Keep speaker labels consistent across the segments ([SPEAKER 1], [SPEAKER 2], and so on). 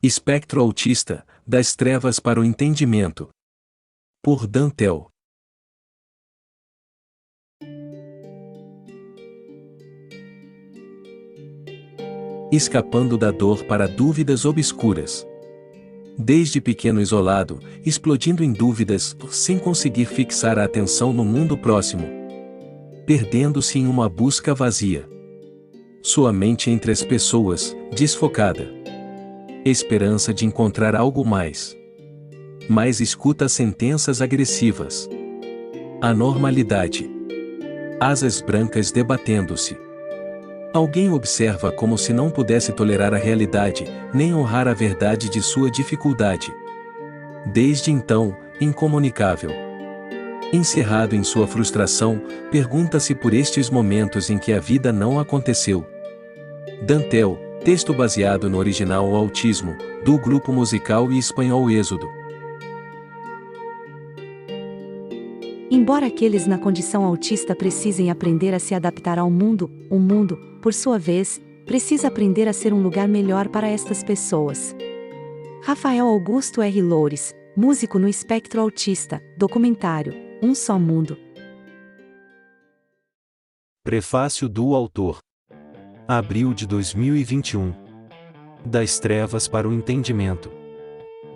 [SPEAKER 1] Espectro autista, das trevas para o entendimento. Por Dantel. Escapando da dor para dúvidas obscuras. Desde pequeno isolado, explodindo em dúvidas, sem conseguir fixar a atenção no mundo próximo. Perdendo-se em uma busca vazia. Sua mente entre as pessoas, desfocada. Esperança de encontrar algo mais. Mas escuta sentenças agressivas. Anormalidade. Asas brancas debatendo-se. Alguém observa como se não pudesse tolerar a realidade, nem honrar a verdade de sua dificuldade. Desde então, incomunicável. Encerrado em sua frustração, pergunta-se por estes momentos em que a vida não aconteceu. Dantel, texto baseado no original O Autismo, do grupo musical e espanhol Êxodo.
[SPEAKER 2] Embora aqueles na condição autista precisem aprender a se adaptar ao mundo, o mundo, por sua vez, precisa aprender a ser um lugar melhor para estas pessoas. Rafael Augusto R. Loures, músico no espectro autista, documentário, Um Só Mundo.
[SPEAKER 3] Prefácio do autor. Abril de 2021. Das trevas para o entendimento.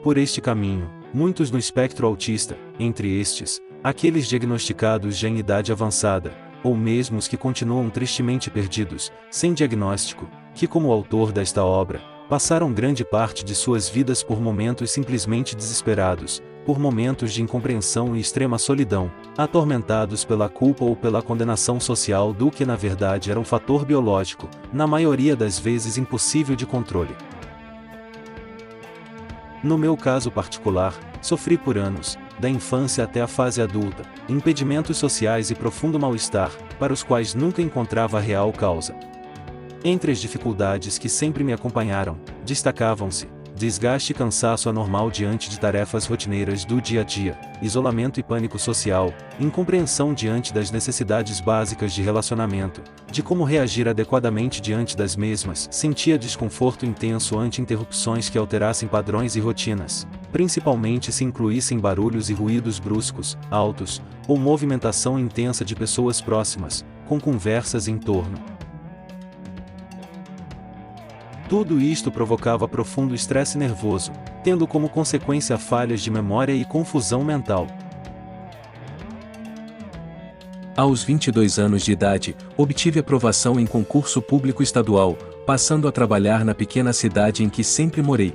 [SPEAKER 3] Por este caminho, muitos no espectro autista, entre estes, aqueles diagnosticados já em idade avançada, ou mesmo os que continuam tristemente perdidos, sem diagnóstico, que como autor desta obra, passaram grande parte de suas vidas por momentos simplesmente desesperados, por momentos de incompreensão e extrema solidão, atormentados pela culpa ou pela condenação social do que na verdade era um fator biológico, na maioria das vezes impossível de controle. No meu caso particular, sofri por anos, da infância até a fase adulta, impedimentos sociais e profundo mal-estar, para os quais nunca encontrava a real causa. Entre as dificuldades que sempre me acompanharam, destacavam-se desgaste e cansaço anormal diante de tarefas rotineiras do dia a dia, isolamento e pânico social, incompreensão diante das necessidades básicas de relacionamento, de como reagir adequadamente diante das mesmas, sentia desconforto intenso ante interrupções que alterassem padrões e rotinas, principalmente se incluíssem barulhos e ruídos bruscos, altos, ou movimentação intensa de pessoas próximas, com conversas em torno. Tudo isto provocava profundo estresse nervoso, tendo como consequência falhas de memória e confusão mental.
[SPEAKER 1] Aos 22 anos de idade, obtive aprovação em concurso público estadual, passando a trabalhar na pequena cidade em que sempre morei.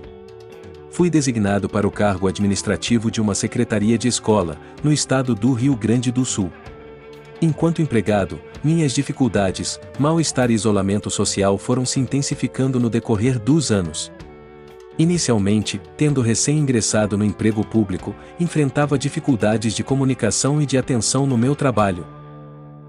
[SPEAKER 1] Fui designado para o cargo administrativo de uma secretaria de escola, no estado do Rio Grande do Sul. Enquanto empregado, minhas dificuldades, mal-estar e isolamento social foram se intensificando no decorrer dos anos. Inicialmente, tendo recém-ingressado no emprego público, enfrentava dificuldades de comunicação e de atenção no meu trabalho.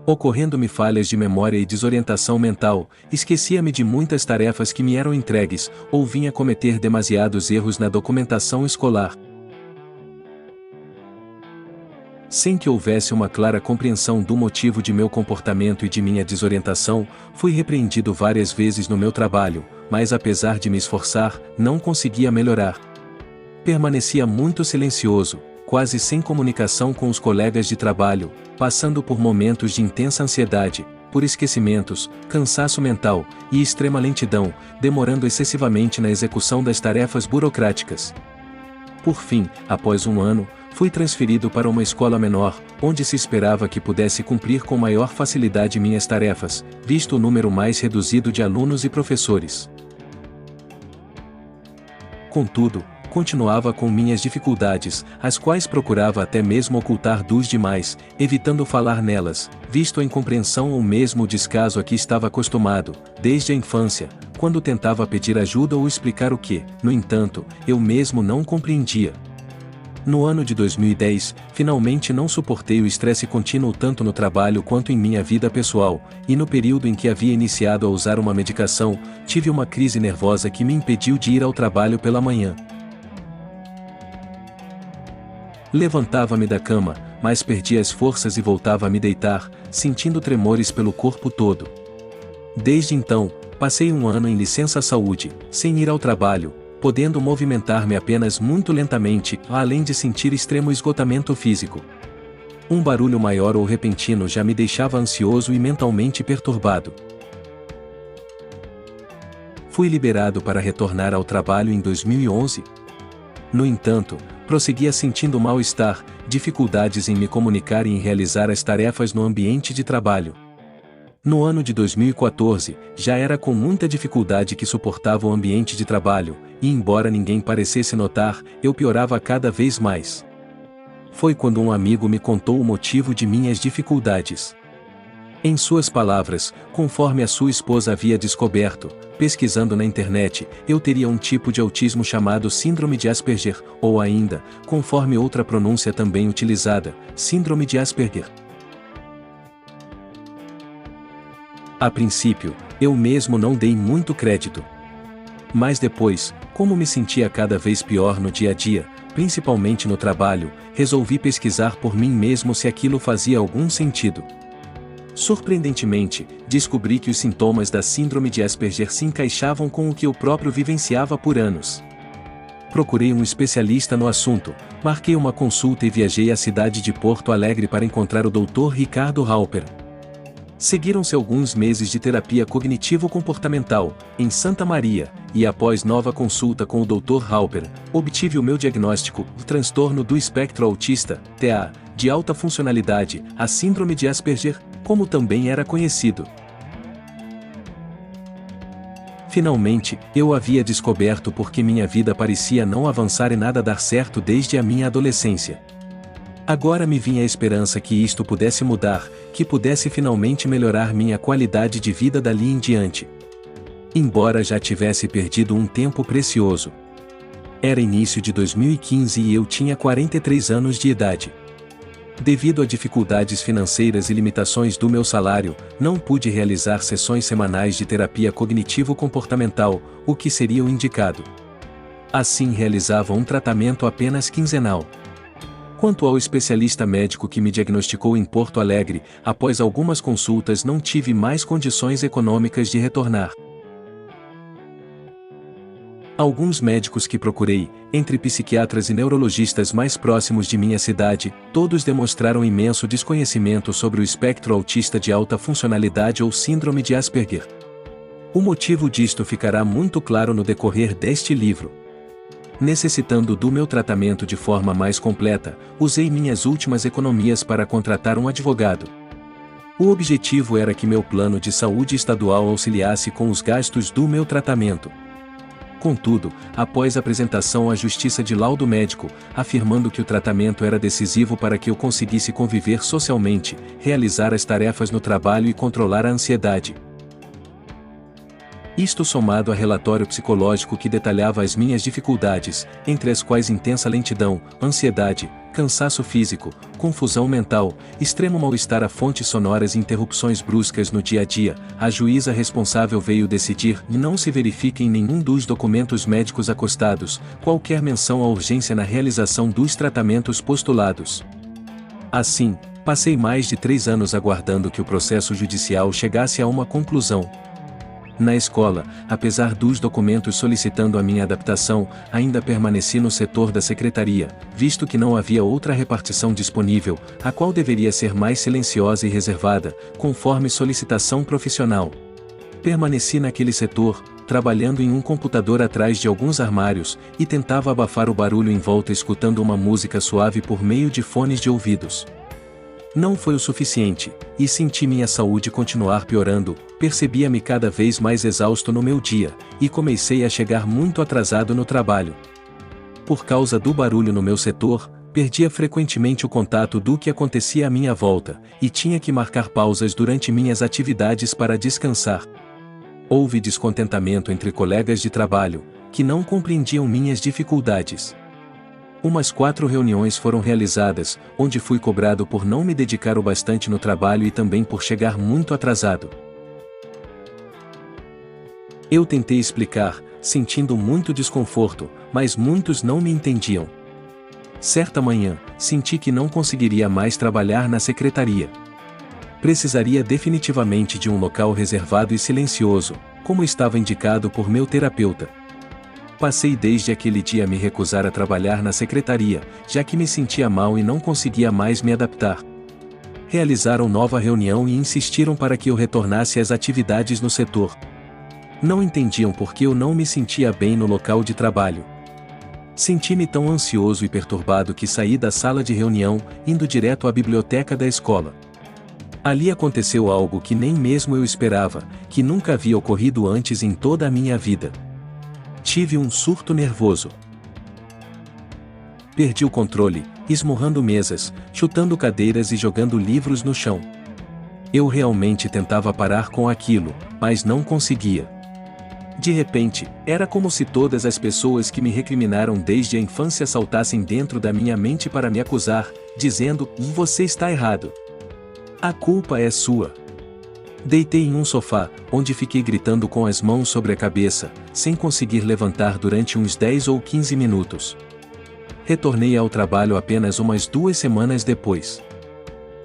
[SPEAKER 1] Ocorrendo-me falhas de memória e desorientação mental, esquecia-me de muitas tarefas que me eram entregues, ou vinha cometer demasiados erros na documentação escolar. Sem que houvesse uma clara compreensão do motivo de meu comportamento e de minha desorientação, fui repreendido várias vezes no meu trabalho, mas apesar de me esforçar, não conseguia melhorar. Permanecia muito silencioso, quase sem comunicação com os colegas de trabalho, passando por momentos de intensa ansiedade, por esquecimentos, cansaço mental e extrema lentidão, demorando excessivamente na execução das tarefas burocráticas. Por fim, após um ano, fui transferido para uma escola menor, onde se esperava que pudesse cumprir com maior facilidade minhas tarefas, visto o número mais reduzido de alunos e professores. Contudo, continuava com minhas dificuldades, as quais procurava até mesmo ocultar dos demais, evitando falar nelas, visto a incompreensão ou mesmo o descaso a que estava acostumado, desde a infância, quando tentava pedir ajuda ou explicar o que, no entanto, eu mesmo não compreendia. No ano de 2010, finalmente não suportei o estresse contínuo tanto no trabalho quanto em minha vida pessoal, e no período em que havia iniciado a usar uma medicação, tive uma crise nervosa que me impediu de ir ao trabalho pela manhã. Levantava-me da cama, mas perdia as forças e voltava a me deitar, sentindo tremores pelo corpo todo. Desde então, passei um ano em licença-saúde, sem ir ao trabalho, podendo movimentar-me apenas muito lentamente, além de sentir extremo esgotamento físico. Um barulho maior ou repentino já me deixava ansioso e mentalmente perturbado. Fui liberado para retornar ao trabalho em 2011. No entanto, prosseguia sentindo mal-estar, dificuldades em me comunicar e em realizar as tarefas no ambiente de trabalho. No ano de 2014, já era com muita dificuldade que suportava o ambiente de trabalho, e embora ninguém parecesse notar, eu piorava cada vez mais. Foi quando um amigo me contou o motivo de minhas dificuldades. Em suas palavras, conforme a sua esposa havia descoberto, pesquisando na internet, eu teria um tipo de autismo chamado Síndrome de Asperger, ou ainda, conforme outra pronúncia também utilizada, Síndrome de Asperger. A princípio, eu mesmo não dei muito crédito. Mas depois, como me sentia cada vez pior no dia a dia, principalmente no trabalho, resolvi pesquisar por mim mesmo se aquilo fazia algum sentido. Surpreendentemente, descobri que os sintomas da Síndrome de Asperger se encaixavam com o que eu próprio vivenciava por anos. Procurei um especialista no assunto, marquei uma consulta e viajei à cidade de Porto Alegre para encontrar o Dr. Ricardo Halper. Seguiram-se alguns meses de terapia cognitivo-comportamental, em Santa Maria, e após nova consulta com o Dr. Halper, obtive o meu diagnóstico, o transtorno do espectro autista, TEA, de alta funcionalidade, a Síndrome de Asperger, como também era conhecido. Finalmente, eu havia descoberto porque minha vida parecia não avançar e nada dar certo desde a minha adolescência. Agora me vinha a esperança que isto pudesse mudar, que pudesse finalmente melhorar minha qualidade de vida dali em diante. Embora já tivesse perdido um tempo precioso. Era início de 2015 e eu tinha 43 anos de idade. Devido a dificuldades financeiras e limitações do meu salário, não pude realizar sessões semanais de terapia cognitivo-comportamental, o que seria o indicado. Assim realizava um tratamento apenas quinzenal. Quanto ao especialista médico que me diagnosticou em Porto Alegre, após algumas consultas não tive mais condições econômicas de retornar. Alguns médicos que procurei, entre psiquiatras e neurologistas mais próximos de minha cidade, todos demonstraram imenso desconhecimento sobre o espectro autista de alta funcionalidade ou Síndrome de Asperger. O motivo disto ficará muito claro no decorrer deste livro. Necessitando do meu tratamento de forma mais completa, usei minhas últimas economias para contratar um advogado. O objetivo era que meu plano de saúde estadual auxiliasse com os gastos do meu tratamento. Contudo, após a apresentação à Justiça de laudo médico, afirmando que o tratamento era decisivo para que eu conseguisse conviver socialmente, realizar as tarefas no trabalho e controlar a ansiedade. Isto somado a relatório psicológico que detalhava as minhas dificuldades, entre as quais intensa lentidão, ansiedade, cansaço físico, confusão mental, extremo mal-estar a fontes sonoras e interrupções bruscas no dia a dia, a juíza responsável veio decidir e não se verifica em nenhum dos documentos médicos acostados qualquer menção à urgência na realização dos tratamentos postulados. Assim, passei mais de 3 anos aguardando que o processo judicial chegasse a uma conclusão. Na escola, apesar dos documentos solicitando a minha adaptação, ainda permaneci no setor da secretaria, visto que não havia outra repartição disponível, a qual deveria ser mais silenciosa e reservada, conforme solicitação profissional. Permaneci naquele setor, trabalhando em um computador atrás de alguns armários, e tentava abafar o barulho em volta escutando uma música suave por meio de fones de ouvidos. Não foi o suficiente, e senti minha saúde continuar piorando, percebia-me cada vez mais exausto no meu dia, e comecei a chegar muito atrasado no trabalho. Por causa do barulho no meu setor, perdia frequentemente o contato do que acontecia à minha volta, e tinha que marcar pausas durante minhas atividades para descansar. Houve descontentamento entre colegas de trabalho, que não compreendiam minhas dificuldades. Umas 4 reuniões foram realizadas, onde fui cobrado por não me dedicar o bastante no trabalho e também por chegar muito atrasado. Eu tentei explicar, sentindo muito desconforto, mas muitos não me entendiam. Certa manhã, senti que não conseguiria mais trabalhar na secretaria. Precisaria definitivamente de um local reservado e silencioso, como estava indicado por meu terapeuta. Passei desde aquele dia a me recusar a trabalhar na secretaria, já que me sentia mal e não conseguia mais me adaptar. Realizaram nova reunião e insistiram para que eu retornasse às atividades no setor. Não entendiam por que eu não me sentia bem no local de trabalho. Senti-me tão ansioso e perturbado que saí da sala de reunião, indo direto à biblioteca da escola. Ali aconteceu algo que nem mesmo eu esperava, que nunca havia ocorrido antes em toda a minha vida. Tive um surto nervoso. Perdi o controle, esmurrando mesas, chutando cadeiras e jogando livros no chão. Eu realmente tentava parar com aquilo, mas não conseguia. De repente, era como se todas as pessoas que me recriminaram desde a infância saltassem dentro da minha mente para me acusar, dizendo: "Você está errado. A culpa é sua." Deitei em um sofá, onde fiquei gritando com as mãos sobre a cabeça, sem conseguir levantar durante uns 10 ou 15 minutos. Retornei ao trabalho apenas umas 2 semanas depois.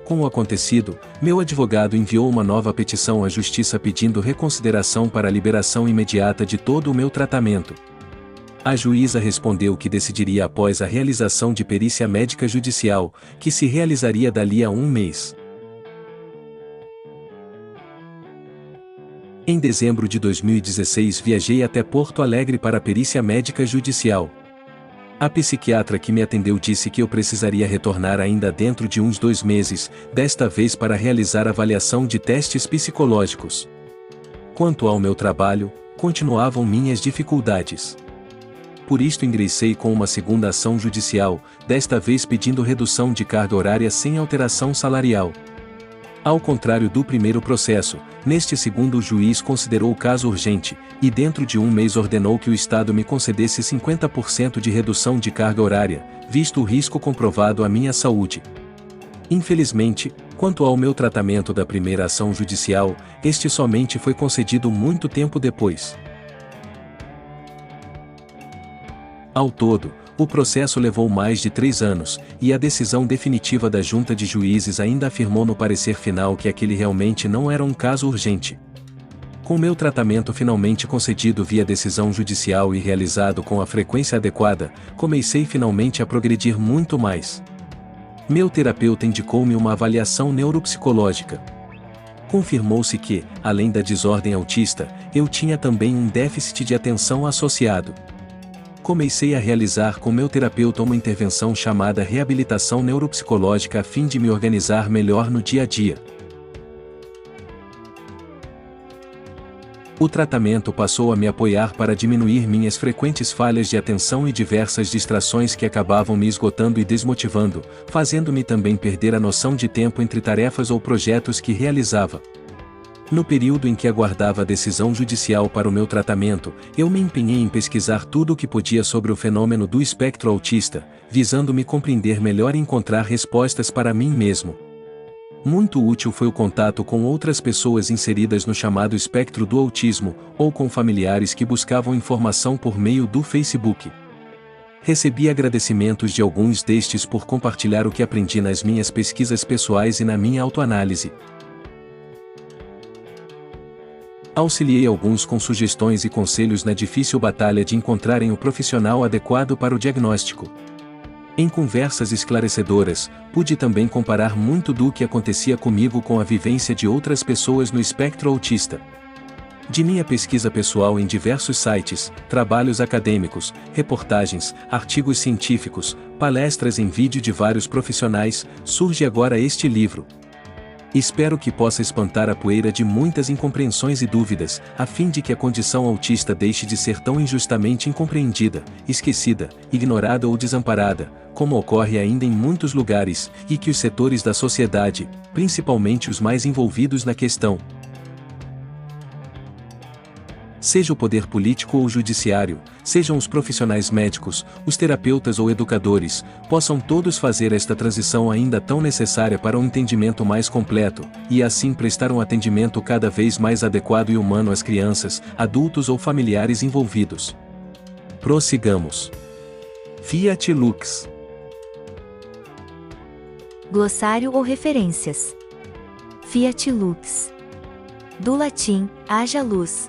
[SPEAKER 1] Com o acontecido, meu advogado enviou uma nova petição à justiça pedindo reconsideração para a liberação imediata de todo o meu tratamento. A juíza respondeu que decidiria após a realização de perícia médica judicial, que se realizaria dali a 1 mês. Em dezembro de 2016 viajei até Porto Alegre para a perícia médica judicial. A psiquiatra que me atendeu disse que eu precisaria retornar ainda dentro de uns 2 meses, desta vez para realizar avaliação de testes psicológicos. Quanto ao meu trabalho, continuavam minhas dificuldades. Por isto ingressei com uma segunda ação judicial, desta vez pedindo redução de carga horária sem alteração salarial. Ao contrário do primeiro processo, neste segundo o juiz considerou o caso urgente, e dentro de 1 mês ordenou que o Estado me concedesse 50% de redução de carga horária, visto o risco comprovado à minha saúde. Infelizmente, quanto ao meu tratamento da primeira ação judicial, este somente foi concedido muito tempo depois. Ao todo, o processo levou mais de 3 anos, e a decisão definitiva da Junta de Juízes ainda afirmou no parecer final que aquele realmente não era um caso urgente. Com meu tratamento finalmente concedido via decisão judicial e realizado com a frequência adequada, comecei finalmente a progredir muito mais. Meu terapeuta indicou-me uma avaliação neuropsicológica. Confirmou-se que, além da desordem autista, eu tinha também um déficit de atenção associado. Comecei a realizar com meu terapeuta uma intervenção chamada reabilitação neuropsicológica a fim de me organizar melhor no dia a dia. O tratamento passou a me apoiar para diminuir minhas frequentes falhas de atenção e diversas distrações que acabavam me esgotando e desmotivando, fazendo-me também perder a noção de tempo entre tarefas ou projetos que realizava. No período em que aguardava a decisão judicial para o meu tratamento, eu me empenhei em pesquisar tudo o que podia sobre o fenômeno do espectro autista, visando me compreender melhor e encontrar respostas para mim mesmo. Muito útil foi o contato com outras pessoas inseridas no chamado espectro do autismo, ou com familiares que buscavam informação por meio do Facebook. Recebi agradecimentos de alguns destes por compartilhar o que aprendi nas minhas pesquisas pessoais e na minha autoanálise. Auxiliei alguns com sugestões e conselhos na difícil batalha de encontrarem o profissional adequado para o diagnóstico. Em conversas esclarecedoras, pude também comparar muito do que acontecia comigo com a vivência de outras pessoas no espectro autista. De minha pesquisa pessoal em diversos sites, trabalhos acadêmicos, reportagens, artigos científicos, palestras em vídeo de vários profissionais, surge agora este livro. Espero que possa espantar a poeira de muitas incompreensões e dúvidas, a fim de que a condição autista deixe de ser tão injustamente incompreendida, esquecida, ignorada ou desamparada, como ocorre ainda em muitos lugares, e que os setores da sociedade, principalmente os mais envolvidos na questão, seja o poder político ou judiciário, sejam os profissionais médicos, os terapeutas ou educadores, possam todos fazer esta transição ainda tão necessária para um entendimento mais completo, e assim prestar um atendimento cada vez mais adequado e humano às crianças, adultos ou familiares envolvidos. Prossigamos. Fiat Lux.
[SPEAKER 2] Glossário ou referências. Fiat Lux. Do latim, haja luz.